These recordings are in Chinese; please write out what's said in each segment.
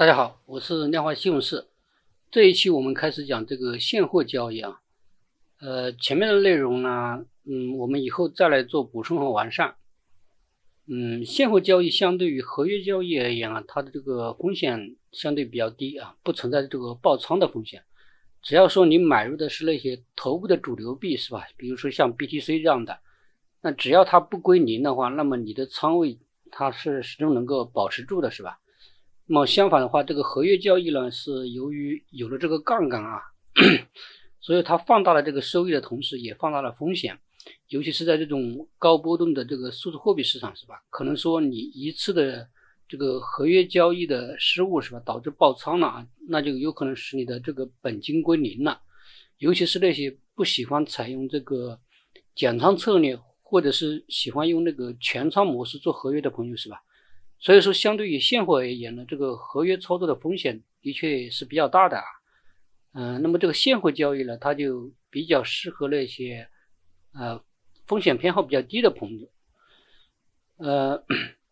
大家好，我是量化西红柿。这一期我们开始讲这个现货交易啊。前面的内容呢，我们以后再来做补充和完善。现货交易相对于合约交易而言啊，它的这个风险相对比较低啊，不存在这个爆仓的风险。只要说你买入的是那些头部的主流币是吧？比如说像 BTC 这样的，那只要它不归零的话，那么你的仓位它是始终能够保持住的是吧？那么相反的话，这个合约交易呢，是由于有了这个杠杆啊，所以它放大了这个收益的同时，也放大了风险。尤其是在这种高波动的这个数字货币市场是吧？可能说你一次的这个合约交易的失误是吧，导致爆仓了啊，那就有可能使你的这个本金归零了。尤其是那些不喜欢采用这个减仓策略，或者是喜欢用那个全仓模式做合约的朋友是吧？所以说，相对于现货而言呢，这个合约操作的风险的确是比较大的啊。那么这个现货交易呢，它就比较适合那些风险偏好比较低的朋友。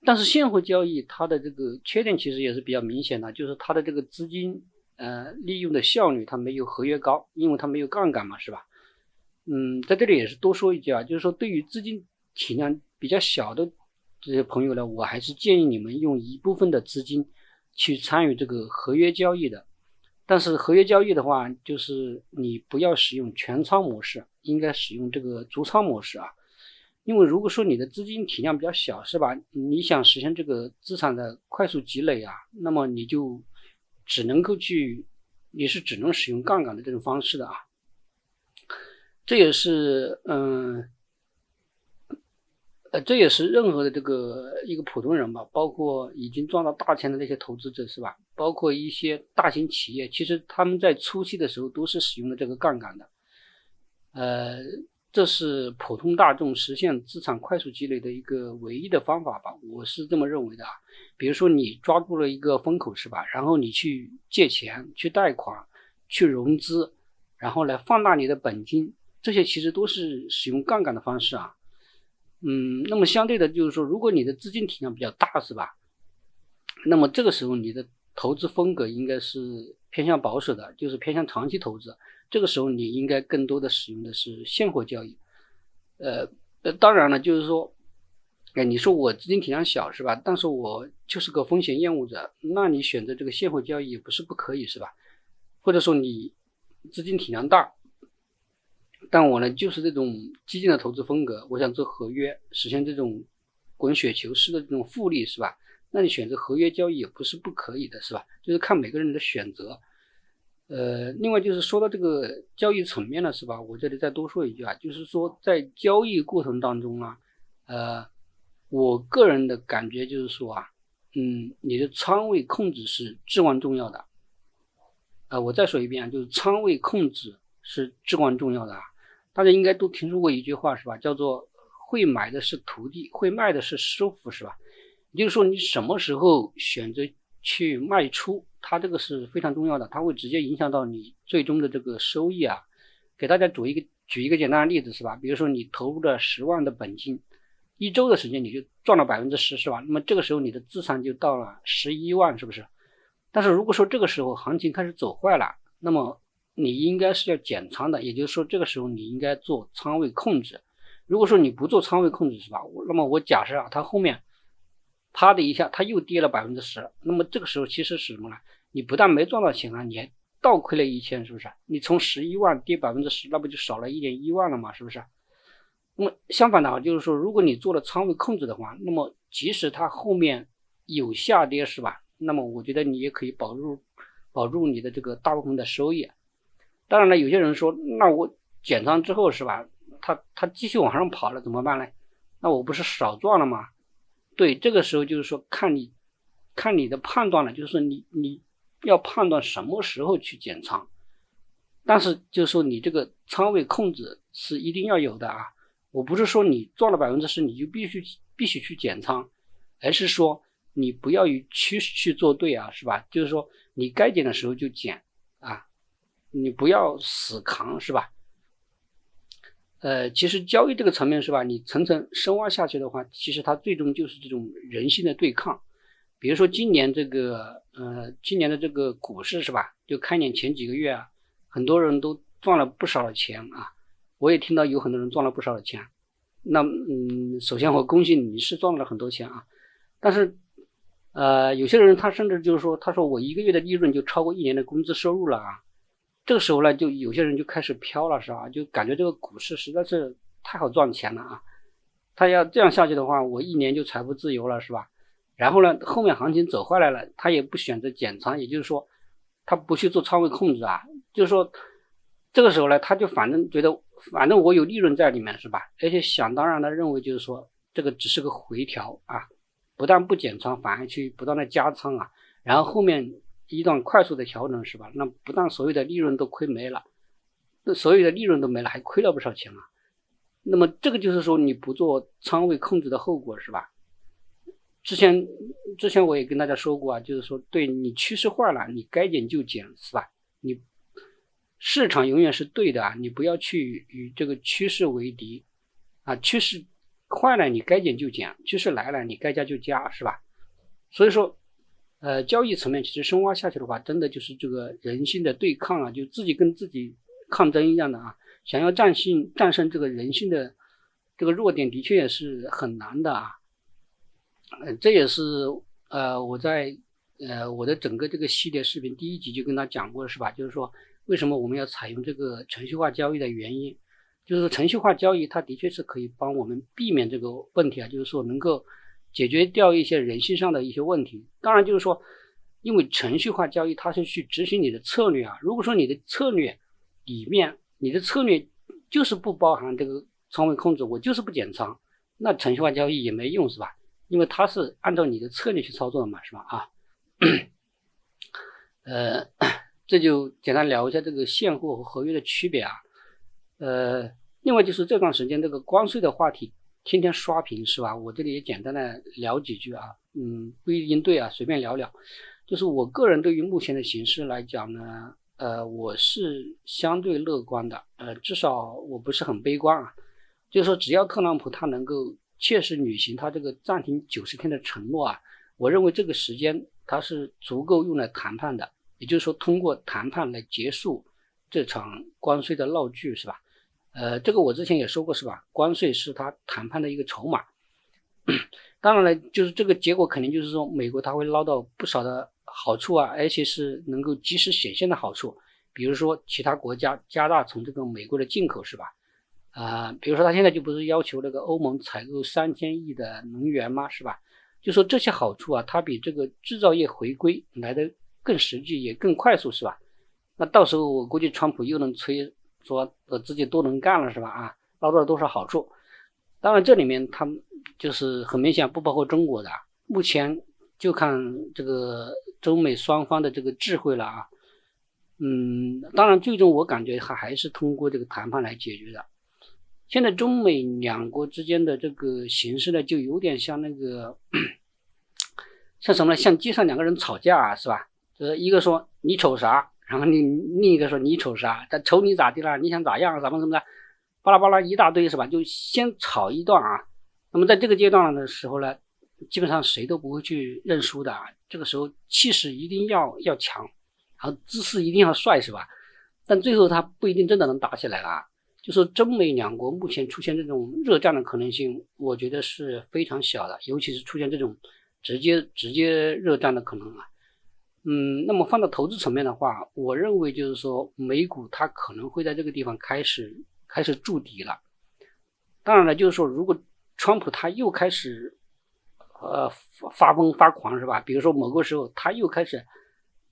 但是现货交易它的这个缺点其实也是比较明显的，就是它的这个资金利用的效率它没有合约高，因为它没有杠杆嘛，是吧？在这里也是多说一句啊，就是说对于资金体量比较小的这些朋友呢，我还是建议你们用一部分的资金去参与这个合约交易的。但是合约交易的话，就是你不要使用全仓模式，应该使用这个逐仓模式啊。因为如果说你的资金体量比较小是吧，你想实现这个资产的快速积累啊，那么你就只能使用杠杆的这种方式的啊。这也是任何的这个一个普通人吧，包括已经赚到大钱的那些投资者是吧，包括一些大型企业，其实他们在初期的时候都是使用的这个杠杆的。这是普通大众实现资产快速积累的一个唯一的方法吧，我是这么认为的啊。比如说你抓住了一个风口是吧，然后你去借钱、去贷款、去融资，然后来放大你的本金，这些其实都是使用杠杆的方式啊。那么相对的就是说，如果你的资金体量比较大是吧，那么这个时候你的投资风格应该是偏向保守的，就是偏向长期投资。这个时候你应该更多的使用的是现货交易。当然了，就是说，你说我资金体量小是吧，但是我就是个风险厌恶者，那你选择这个现货交易也不是不可以是吧？或者说你资金体量大，但我呢就是这种激进的投资风格，我想做合约，实现这种滚雪球式的这种复利是吧？那你选择合约交易也不是不可以的是吧？就是看每个人的选择。另外就是说到这个交易层面了是吧？我这里再多说一句啊，就是说在交易过程当中啊，我个人的感觉就是说啊，你的仓位控制是至关重要的。我再说一遍，就是仓位控制是至关重要的啊。大家应该都听说过一句话是吧？叫做会买的是徒弟，会卖的是师傅是吧？也就是说你什么时候选择去卖出，它这个是非常重要的，它会直接影响到你最终的这个收益啊。给大家举一个简单的例子是吧？比如说你投入了10万的本金，一周的时间你就赚了10%是吧？那么这个时候你的资产就到了11万是不是？但是如果说这个时候行情开始走坏了，那么你应该是要减仓的，也就是说这个时候你应该做仓位控制。如果说你不做仓位控制是吧，那么我假设啊，它后面啪的一下它又跌了10%，那么这个时候其实是什么呢？你不但没赚到钱了，你还倒亏了1000，是不是？你从11万跌10%，那不就少了1.1万了吗？是不是？那么相反的话，就是说如果你做了仓位控制的话，那么即使它后面有下跌是吧，那么我觉得你也可以保住你的这个大部分的收益。当然了，有些人说那我减仓之后是吧，它继续往上跑了怎么办呢？那我不是少赚了吗？对，这个时候就是说看你的判断了，就是说你要判断什么时候去减仓。但是就是说你这个仓位控制是一定要有的啊。我不是说你赚了10%你就必须去减仓，而是说你不要与趋势去做对啊，是吧？就是说你该减的时候就减啊，你不要死扛是吧？其实交易这个层面是吧，你层层深挖下去的话，其实它最终就是这种人性的对抗。比如说今年的这个股市是吧？就开年前几个月啊，很多人都赚了不少的钱啊，我也听到有很多人赚了不少的钱。那首先我恭喜你是赚了很多钱啊，但是有些人他甚至就是说，他说我一个月的利润就超过1年的工资收入了啊。这个时候呢，就有些人就开始飘了是吧？就感觉这个股市实在是太好赚钱了啊。他要这样下去的话，我1年就财富自由了是吧？然后呢，后面行情走坏来了，他也不选择减仓，也就是说他不去做仓位控制啊，就是说这个时候呢，他就反正觉得反正我有利润在里面是吧？而且想当然的认为就是说这个只是个回调啊，不但不减仓，反而去不断的加仓啊，然后后面一段快速的调整是吧？那不但所有的利润都亏没了，所有的利润都没了，还亏了不少钱啊。那么这个就是说你不做仓位控制的后果是吧？之前我也跟大家说过啊，就是说对你趋势坏了，你该减就减是吧？你市场永远是对的啊，你不要去与这个趋势为敌啊，趋势坏了你该减就减，趋势来了你该加就加是吧？所以说交易层面其实深挖下去的话，真的就是这个人性的对抗啊，就自己跟自己抗争一样的啊，想要战胜这个人性的这个弱点的确也是很难的啊。这也是我在我的整个这个系列视频第1集就跟他讲过了是吧？就是说为什么我们要采用这个程序化交易的原因，就是说程序化交易它的确是可以帮我们避免这个问题啊，就是说能够解决掉一些人性上的一些问题。当然就是说因为程序化交易它是去执行你的策略啊，如果说你的策略里面你的策略就是不包含这个仓位控制，我就是不减仓，那程序化交易也没用是吧？因为它是按照你的策略去操作的嘛是吧啊这就简单聊一下这个现货和合约的区别啊。另外就是这段时间这个关税的话题天天刷屏是吧？我这里也简单的聊几句啊，不一定对啊，随便聊聊。就是我个人对于目前的形势来讲呢，我是相对乐观的，至少我不是很悲观啊。就是说只要特朗普他能够切实履行他这个暂停90天的承诺啊，我认为这个时间它是足够用来谈判的，也就是说通过谈判来结束这场关税的闹剧是吧？这个我之前也说过是吧？关税是他谈判的一个筹码。当然了，就是这个结果肯定就是说美国他会捞到不少的好处啊，而且是能够及时显现的好处，比如说其他国家加大从这个美国的进口是吧？比如说他现在就不是要求那个欧盟采购3000亿的能源吗是吧？就说这些好处啊，它比这个制造业回归来的更实际也更快速是吧？那到时候我估计川普又能吹说自己多能干了是吧？啊，捞到了多少好处？当然这里面他们就是很明显不包括中国的，目前就看这个中美双方的这个智慧了啊。当然最终我感觉还是通过这个谈判来解决的。现在中美两国之间的这个形势呢，就有点像那个像什么呢？像街上两个人吵架啊，是吧？就是一个说你瞅啥，然后另一个说你瞅啥，他瞅你咋地了？你想咋样？什么什么的，巴拉巴拉一大堆是吧？就先吵一段啊。那么在这个阶段的时候呢，基本上谁都不会去认输的啊。这个时候气势一定要强，然后姿势一定要帅是吧？但最后他不一定真的能打起来了啊。就说中美两国目前出现这种热战的可能性，我觉得是非常小的，尤其是出现这种直接热战的可能啊。那么放到投资层面的话，我认为就是说美股它可能会在这个地方开始筑底了。当然了，就是说如果川普他又开始发疯发狂是吧？比如说某个时候他又开始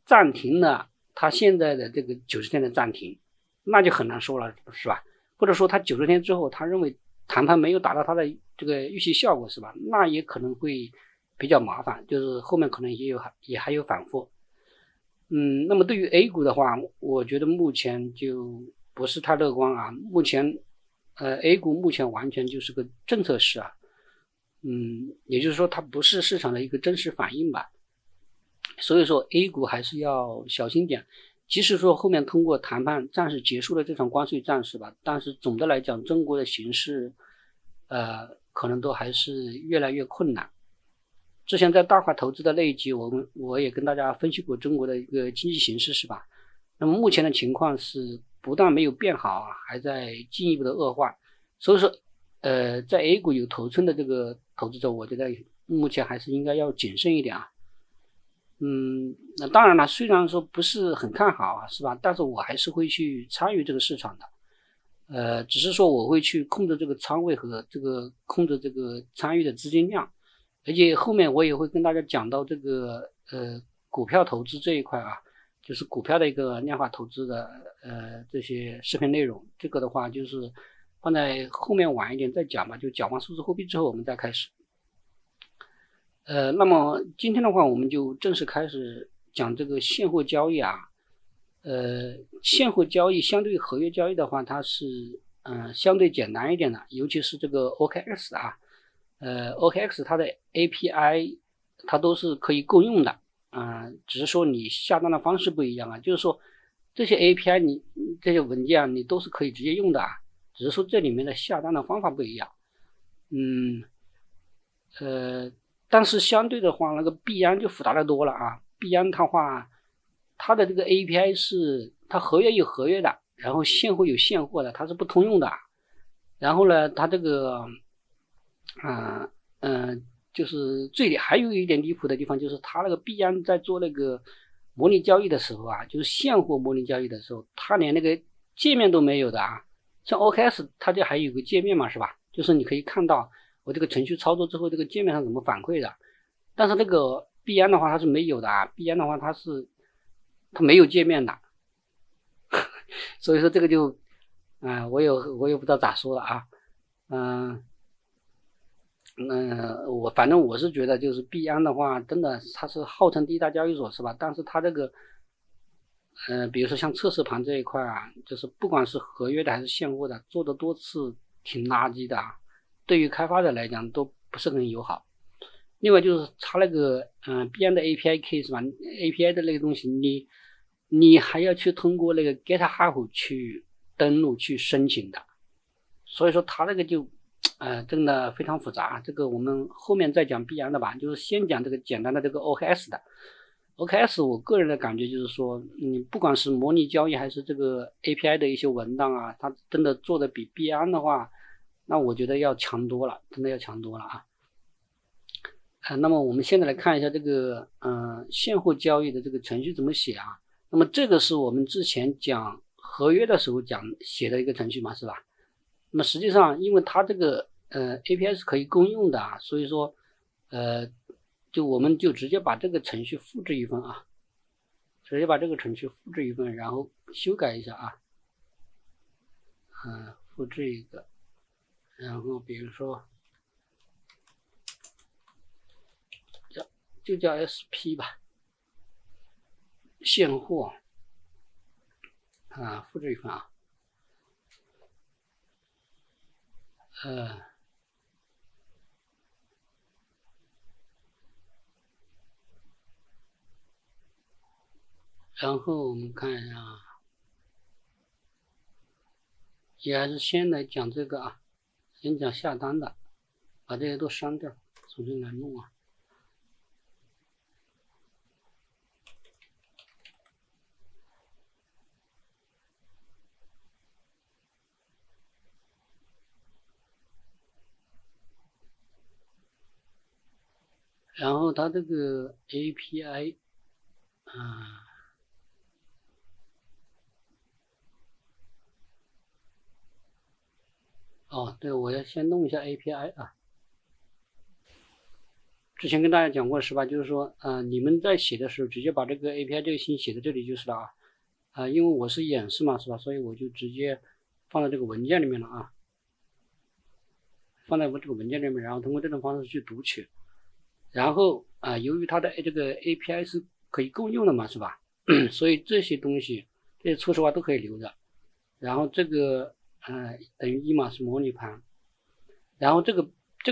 暂停了他现在的这个90天的暂停，那就很难说了是吧？或者说他90天之后他认为谈判没有达到他的这个预期效果是吧？那也可能会比较麻烦，就是后面可能也还有反复。那么对于 A 股的话，我觉得目前就不是太乐观啊。目前A 股目前完全就是个政策市啊。也就是说它不是市场的一个真实反应吧。所以说 A 股还是要小心点。即使说后面通过谈判暂时结束了这场关税战是吧？但是总的来讲，中国的形势可能都还是越来越困难。之前在大话投资的那一集，我也跟大家分析过中国的一个经济形势，是吧？那么目前的情况是不但没有变好啊，还在进一步的恶化。所以说，在 A 股有头寸的这个投资者，我觉得目前还是应该要谨慎一点啊。那当然了，虽然说不是很看好啊，是吧？但是我还是会去参与这个市场的。只是说我会去控制这个仓位和这个控制这个参与的资金量，而且后面我也会跟大家讲到这个股票投资这一块啊，就是股票的一个量化投资的这些视频内容。这个的话就是放在后面晚一点再讲吧，就讲完数字货币之后我们再开始。那么今天的话，我们就正式开始讲这个现货交易啊。现货交易相对于合约交易的话，它是相对简单一点的，尤其是这个 OKX 啊。OKX 它的 API 它都是可以共用的，只是说你下单的方式不一样啊。就是说这些 API 你这些文件你都是可以直接用的啊，只是说这里面的下单的方法不一样。但是相对的话，那个币安就复杂的多了啊。币安的话，它的这个 API 是它合约有合约的，然后现货有现货的，它是不通用的。然后呢，它这个就是还有一点离谱的地方，就是它那个币安在做那个模拟交易的时候啊，就是现货模拟交易的时候，它连那个界面都没有的啊。像 OKS 它就还有个界面嘛，是吧？就是你可以看到我这个程序操作之后，这个界面上怎么反馈的。但是那个币安的话它是没有的啊，币安的话它没有界面的。所以说这个就我也不知道咋说了啊。反正我是觉得就是币安的话，真的它是号称第一大交易所，是吧？但是它这个比如说像测试盘这一块啊，就是不管是合约的还是现货的，做的多次挺垃圾的啊，对于开发者来讲都不是很友好。另外就是它那个币安的 API key 是吧 ？API 的那个东西，你还要去通过那个 GitHub 去登录去申请的，所以说它那个就真的非常复杂。这个我们后面再讲币安的吧，就是先讲这个简单的这个 OKS 的。OKS 我个人的感觉就是说，你不管是模拟交易还是这个 API 的一些文档啊，它真的做的比币安的话，那我觉得要强多了，真的要强多了啊。那么我们现在来看一下这个现货交易的这个程序怎么写啊。那么这个是我们之前讲合约的时候写的一个程序嘛，是吧？那么实际上因为它这个API 是可以共用的啊，所以说我们就直接把这个程序复制一份啊，直接把这个程序复制一份，然后修改一下啊。复制一个，然后比如说就叫 SP 吧，现货复制一份啊。然后我们看一下，也还是先来讲这个啊，先讲下单的，把这些都删掉，重新来弄啊。然后它这个 API 对，我要先弄一下 API 啊。之前跟大家讲过是吧？就是说你们在写的时候直接把这个 API 这个信写在这里就是了啊。因为我是演示嘛，是吧？所以我就直接放在这个文件里面了啊，放在我这个文件里面，然后通过这种方式去读取。然后由于它的这个 API 是可以共用的嘛，是吧？所以这些东西这些初始化都可以留着。然后这个等于1嘛是模拟盘，然后这个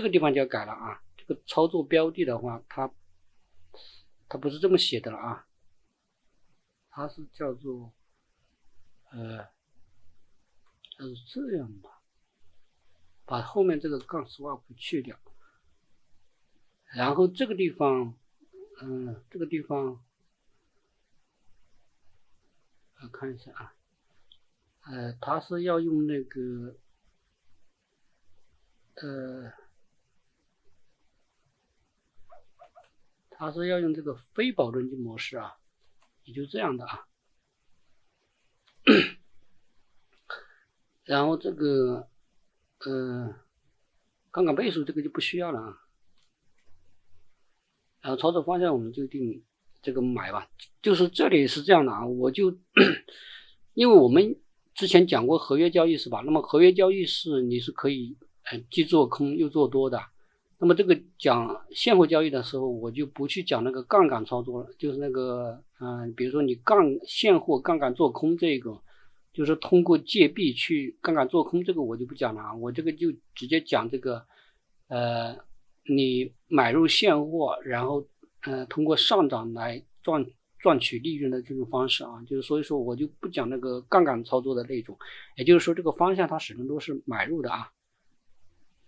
地方就要改了啊。这个操作标的的话，它不是这么写的了啊，它是叫做它是这样的，把后面这个杠 swap 去掉，然后这个地方，这个地方，看一下啊，它是要用那个，它是要用这个非保证金模式啊，也就这样的啊。然后这个，杠杆倍数这个就不需要了啊。然后操作方向我们就定这个买吧，就是这里是这样的啊，我就因为我们之前讲过合约交易是吧？那么合约交易是你是可以既做空又做多的。那么这个讲现货交易的时候，我就不去讲那个杠杆操作了，就是那个比如说你现货杠杆做空这个，就是通过借币去杠杆做空这个我就不讲了啊，我这个就直接讲这个你买入现货，然后通过上涨来赚取利润的这种方式啊，就是所以说我就不讲那个杠杆操作的那种，也就是说这个方向它始终都是买入的啊。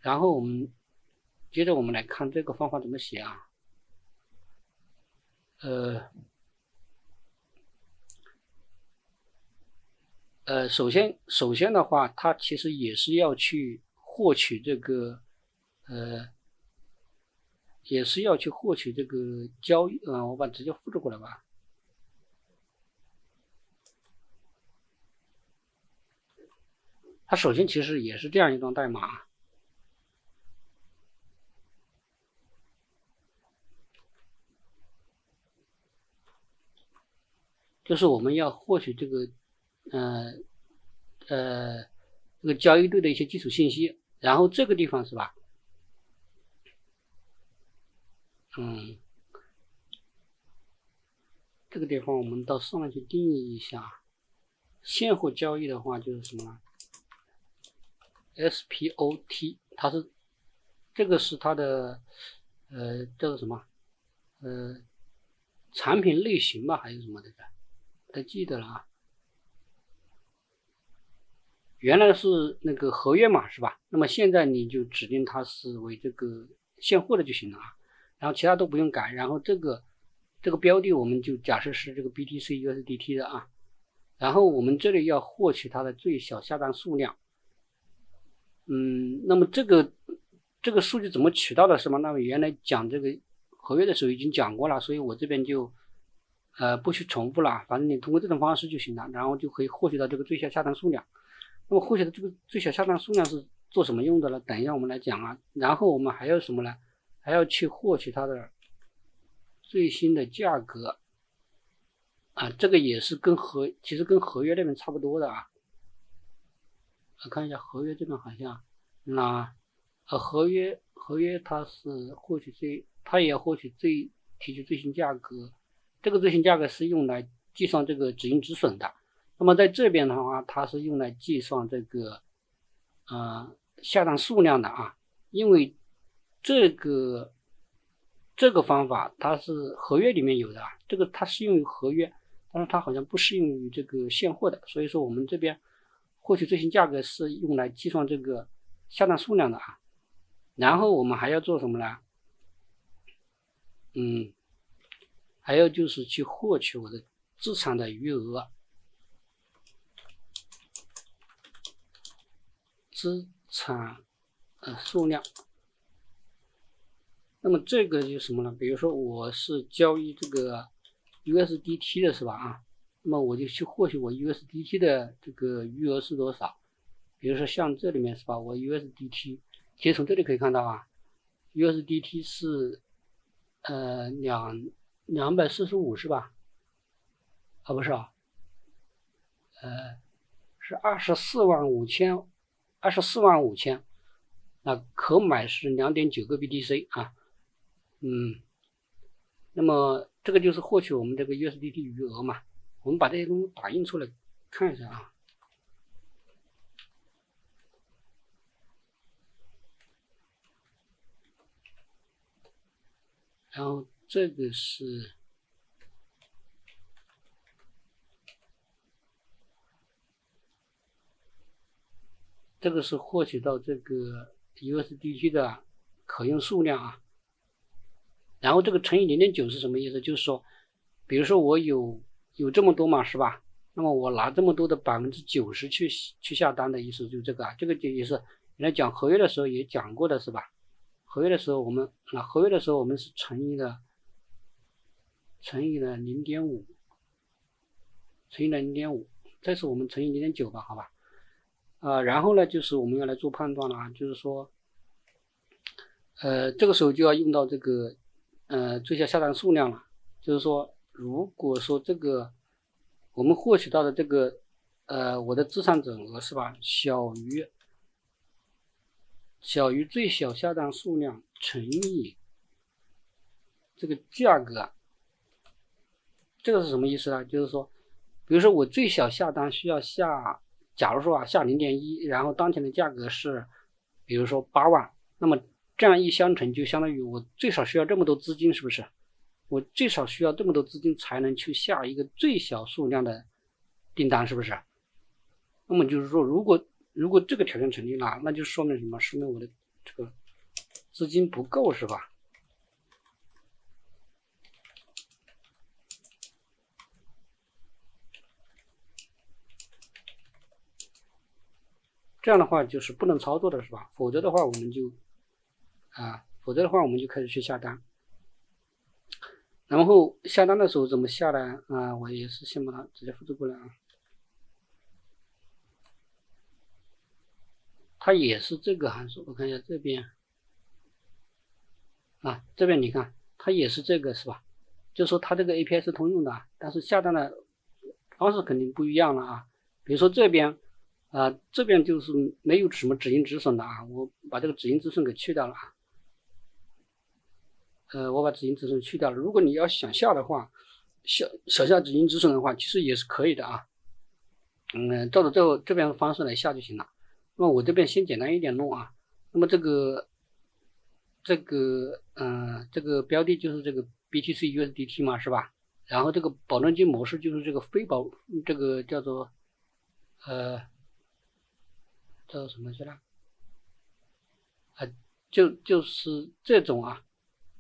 然后接着我们来看这个方法怎么写啊，首先的话，它其实也是要去获取这个也是要去获取这个交易，我把直接复制过来吧。它首先其实也是这样一段代码，就是我们要获取这个这个交易对的一些基础信息，然后这个地方是吧？这个地方我们到上面去定义一下，现货交易的话就是什么呢 ？SPOT， 它是这个是它的叫做什么产品类型吧，还是什么的，不太记得了啊。原来是那个合约码是吧？那么现在你就指定它是为这个现货的就行了啊，然后其他都不用改，然后这个标的我们就假设是这个 BTC USDT 的啊，然后我们这里要获取它的最小下单数量。那么这个数据怎么取到的是吗？那么原来讲这个合约的时候已经讲过了，所以我这边就不去重复了，反正你通过这种方式就行了，然后就可以获取到这个最小下单数量。那么获取的这个最小下单数量是做什么用的呢？等一下我们来讲啊。然后我们还要什么呢？还要去获取它的最新的价格啊，这个也是其实跟合约那边差不多的啊。看一下合约这边好像合约它是获取它也要获取提取最新价格，这个最新价格是用来计算这个止盈止损的。那么在这边的话，它是用来计算这个下单数量的啊，因为这个方法它是合约里面有的啊，这个它适用于合约，但是它好像不适用于这个现货的，所以说我们这边获取最新价格是用来计算这个下单数量的啊。然后我们还要做什么呢？还要就是去获取我的资产的余额。资产数量，那么这个就是什么呢？比如说我是交易这个 USDT 的是吧啊？那么我就去获取我 USDT 的这个余额是多少？比如说像这里面是吧，我 USDT， 其实从这里可以看到啊 ，USDT 是245是吧？啊不是啊，是245000，那可买是 2.9 个 BTC 啊。那么这个就是获取我们这个 USDT 余额嘛。我们把这些东西打印出来看一下啊。然后这个是获取到这个 USDT 的可用数量啊。然后这个乘以 0.9 是什么意思？就是说，比如说我有这么多嘛，是吧？那么我拿这么多的90%去下单的意思就这个啊，这个就也是原来讲合约的时候也讲过的是吧？合约的时候我们是乘以了 0.5， 这次我们乘以 0.9 吧，好吧？然后呢，就是我们要来做判断了啊，就是说，这个时候就要用到这个最小下单数量了，就是说，如果说这个我们获取到的这个我的资产总额是吧，小于最小下单数量乘以这个价格，这个是什么意思呢？就是说，比如说我最小下单需要下，假如说啊下 0.1， 然后当前的价格是比如说8万，那么这样一相乘就相当于我最少需要这么多资金，是不是？我最少需要这么多资金才能去下一个最小数量的订单，是不是？那么就是说，如果这个条件成立了，那就说明什么？说明我的这个资金不够，是吧？这样的话就是不能操作的，是吧？否则的话我们就开始去下单。然后下单的时候怎么下呢？我也是先把它直接复制过来啊。它也是这个函数，我看一下这边这边你看它也是这个，是吧？就是说它这个 API 是通用的，但是下单的方式肯定不一样了啊。比如说这边就是没有什么止盈止损的啊，我把这个止盈止损给去掉了啊。我把止盈止损去掉了。如果你要想下的话，小下止盈止损的话，其实也是可以的啊。照着这边的方式来下就行了。那么我这边先简单一点弄啊。那么这个标的就是这个 BTC USDT 嘛，是吧？然后这个保证金模式就是这个这个叫做叫什么去了？就是这种啊。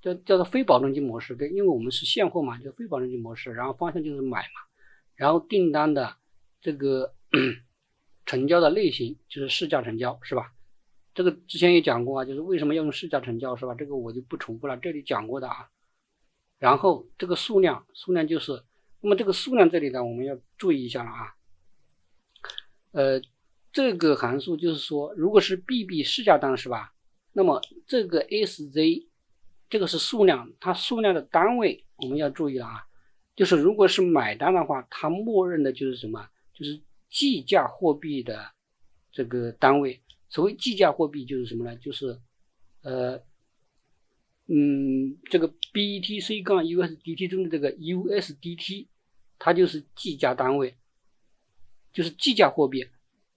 叫做非保证金模式，对，因为我们是现货嘛，就非保证金模式，然后方向就是买嘛，然后订单的这个成交的类型就是市价成交，是吧？这个之前也讲过啊，就是为什么要用市价成交，是吧？这个我就不重复了，这里讲过的啊。然后这个数量就是，那么这个数量这里呢，我们要注意一下了啊。这个函数就是说，如果是 BB 市价单，是吧？那么这个 SZ。这个是数量，它数量的单位我们要注意了啊，就是如果是买单的话，它默认的就是什么？就是计价货币的这个单位。所谓计价货币就是什么呢？就是这个 BTC-USDT 中的这个 USDT， 它就是计价单位，就是计价货币。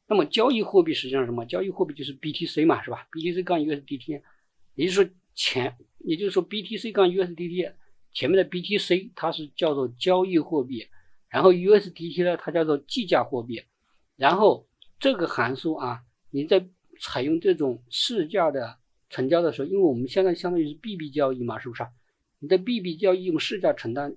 那么交易货币实际上是什么？交易货币就是 BTC 嘛，是吧？ BTC-USDT， 也就是说 BTC-USDT 前面的 BTC 它是叫做交易货币，然后 USDT 呢它叫做计价货币。然后这个函数啊，你在采用这种市价的成交的时候，因为我们现在相当于是 BB 交易嘛，是不是？你在 BB 交易用市价成交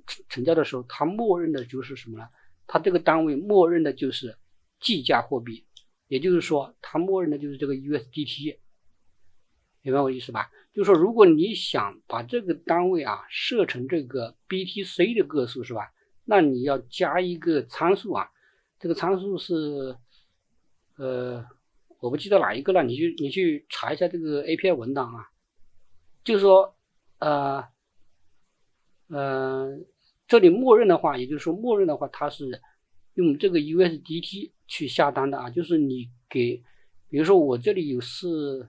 的时候，它默认的就是什么呢？它这个单位默认的就是计价货币，也就是说它默认的就是这个 USDT， 明白我意思吧？就是说，如果你想把这个单位啊设成这个 BTC 的个数，是吧？那你要加一个参数啊，这个参数是我不记得哪一个了，你去查一下这个 API 文档啊。就是说这里默认的话，也就是说默认的话，它是用这个 USDT 去下单的啊，就是你比如说我这里是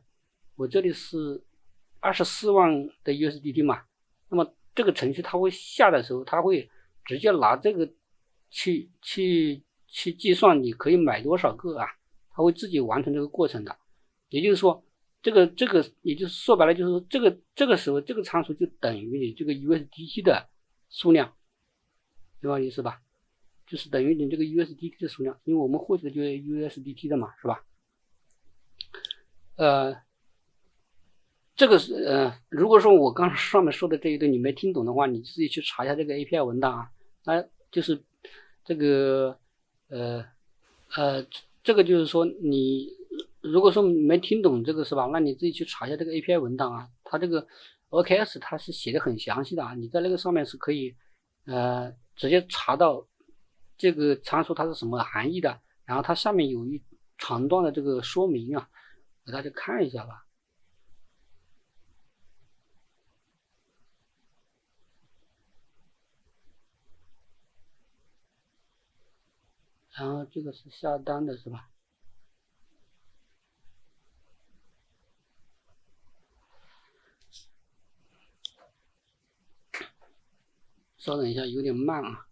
24万的 USDT 嘛，那么这个程序它会下的时候，它会直接拿这个去计算你可以买多少个啊，它会自己完成这个过程的。也就是说，这个也就是说白了，就是说这个时候这个参数就等于你这个 USDT 的数量，明白意思吧？就是等于你这个 USDT 的数量，因为我们获取的就是 USDT 的嘛，是吧？这个是如果说我刚上面说的这一堆你没听懂的话，你自己去查一下这个 API 文档啊。就是这个这个就是说你如果说没听懂这个是吧，那你自己去查一下这个 API 文档啊。它这个 OKS 它是写的很详细的啊，你在那个上面是可以直接查到这个参数它是什么含义的，然后它下面有一长段的这个说明啊，给大家看一下吧。然后这个是下单的是吧？稍等一下，有点慢啊。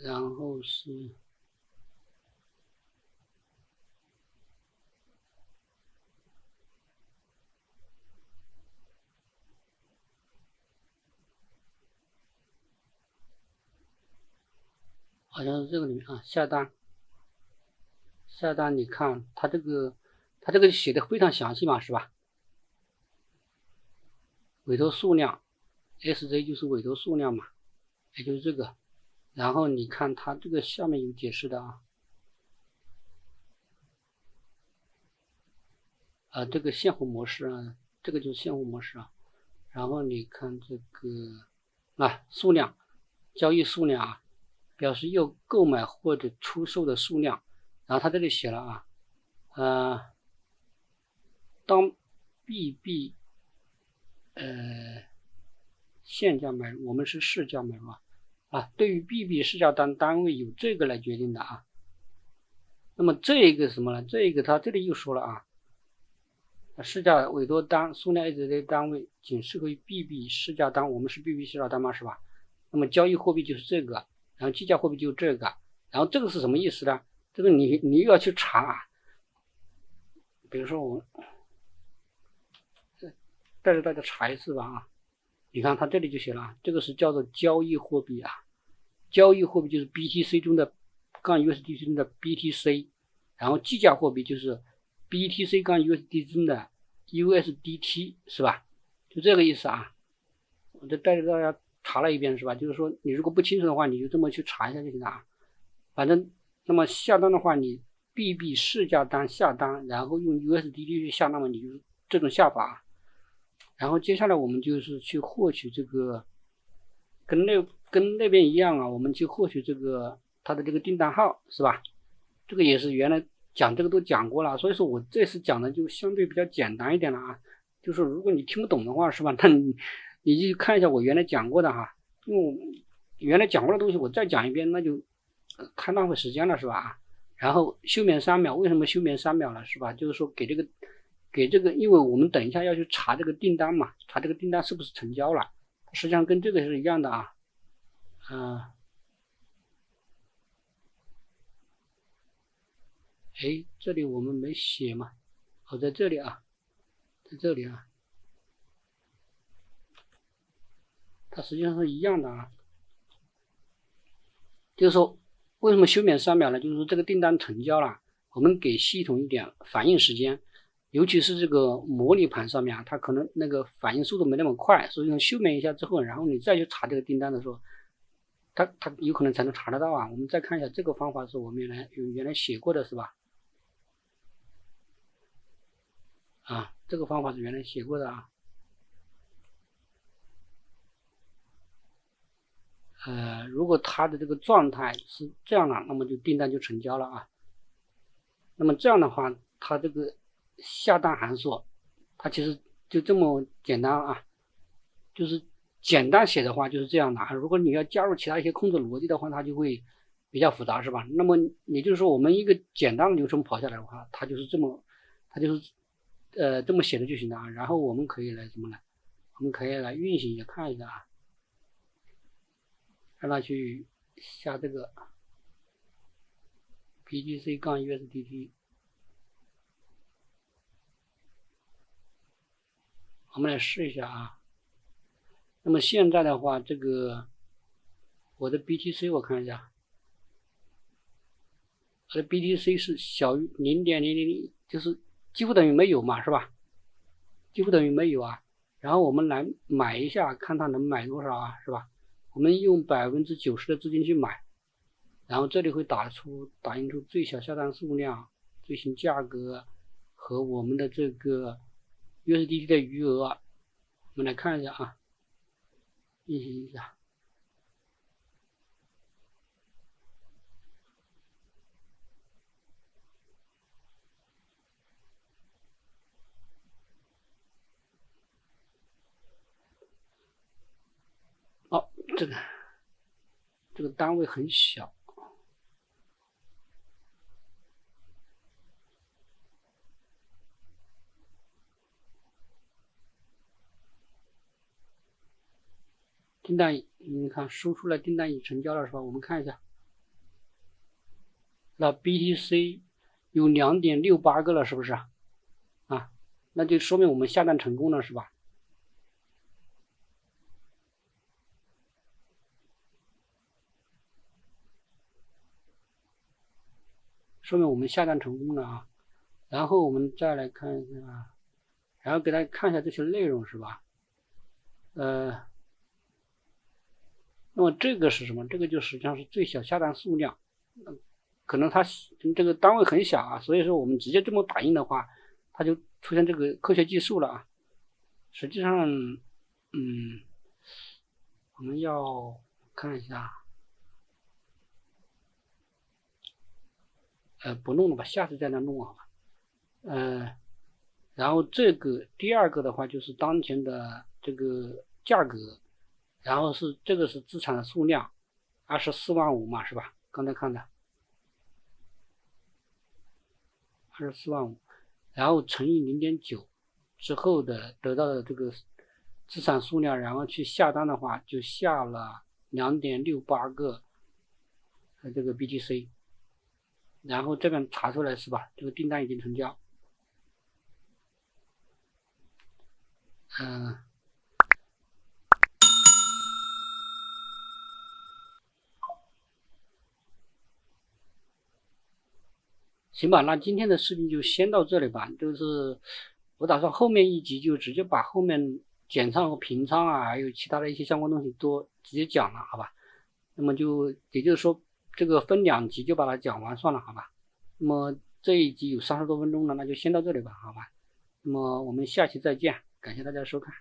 然后是好像是这个里面啊，下单，你看它这个写的非常详细嘛，是吧？委托数量 ，SJ 就是委托数量嘛，也就是这个。然后你看它这个下面有解释的啊，这个现货模式啊，这个就是现货模式啊。然后你看这个数量，交易数量啊，表示要购买或者出售的数量。然后它这里写了当 BB 现价买入，我们是市价买入对于 BB 市价单位由这个来决定的啊。那么这一个什么呢？这一个它这里又说了市价委托单数量 SJ 单位仅适合于 BB 市价单，我们是 BB 市价单嘛，是吧？那么交易货币就是这个，然后计价货币就是这个，然后这个是什么意思呢？这个你又要去查比如说我带着大家查一次吧你看它这里就写了这个是叫做交易货币交易货币就是 BTC 中的杠 USDT 中的 BTC， 然后计价货币就是 BTC 杠 USDT 中的 USDT， 是吧？就这个意思我就带着大家查了一遍，是吧？就是说你如果不清楚的话，你就这么去查一下就行了反正那么下单的话，你 BB 市价单下单，然后用 USDT 去下，那么你就这种下法。然后接下来我们就是去获取这个，跟那边一样我们去获取这个它的这个订单号，是吧？这个也是原来讲这个都讲过了，所以说我这次讲的就相对比较简单一点了就是如果你听不懂的话，是吧？那你去看一下我原来讲过的因为我原来讲过的东西我再讲一遍，那就太浪费时间了，是吧？然后休眠3秒，为什么休眠3秒了，是吧？就是说给这个，因为我们等一下要去查这个订单嘛，查这个订单是不是成交了，实际上跟这个是一样的这里我们没写嘛，在这里在这里它实际上是一样的就是说为什么休眠3秒呢？就是说这个订单成交了，我们给系统一点反应时间，尤其是这个模拟盘上面它可能那个反应速度没那么快，所以说休眠一下之后，然后你再去查这个订单的时候，它有可能才能查得到我们再看一下这个方法是我们原来写过的，是吧？这个方法是原来写过的如果它的这个状态是这样那么就订单就成交了那么这样的话，它这个下单函数，它其实就这么简单就是简单写的话就是这样的如果你要加入其他一些控制逻辑的话，它就会比较复杂，是吧？那么也就是说，我们一个简单的流程跑下来的话，它就是这么这么写的就行了然后我们可以来什么呢？我们可以来运行一下看一下让它去下这个 BTC 杠 USDT， 我们来试一下那么现在的话，这个我的 BTC 我看一下，我的 BTC 是小于0.000，就是几乎等于没有嘛，是吧？几乎等于没有啊。然后我们来买一下，看它能买多少啊，是吧？我们用90%的资金去买，然后这里会打印出最小下单数量、最新价格和我们的这个 USDT 的余额。我们来看一下啊，运行一下。哦，这个单位很小。订单，你看输出来订单已成交了是吧？我们看一下，那 BTC 有2.68个了，是不是啊？那就说明我们下单成功了是吧？说明我们下单成功了啊。然后我们再来看一下，然后给大家看一下这些内容是吧？那么这个是什么？这个就实际上是最小下单数量。可能它这个单位很小啊，所以说我们直接这么打印的话，它就出现这个科学计数了啊。实际上，我们要看一下，不弄了吧，下次再来弄好吧。然后这个第二个的话就是当前的这个价格，然后这个是资产的数量，24.5万嘛，是吧？刚才看的24.5万，然后乘以0.9之后的得到的这个资产数量，然后去下单的话，就下了2.68个这个 BTC， 然后这边查出来是吧？这个订单已经成交。行吧，那今天的视频就先到这里吧。就是我打算后面一集就直接把后面减仓和平仓啊，还有其他的一些相关东西都直接讲了，好吧？那么也就是说，这个分2集就把它讲完算了，好吧？那么这一集有30多分钟了，那就先到这里吧，好吧？那么我们下期再见，感谢大家的收看。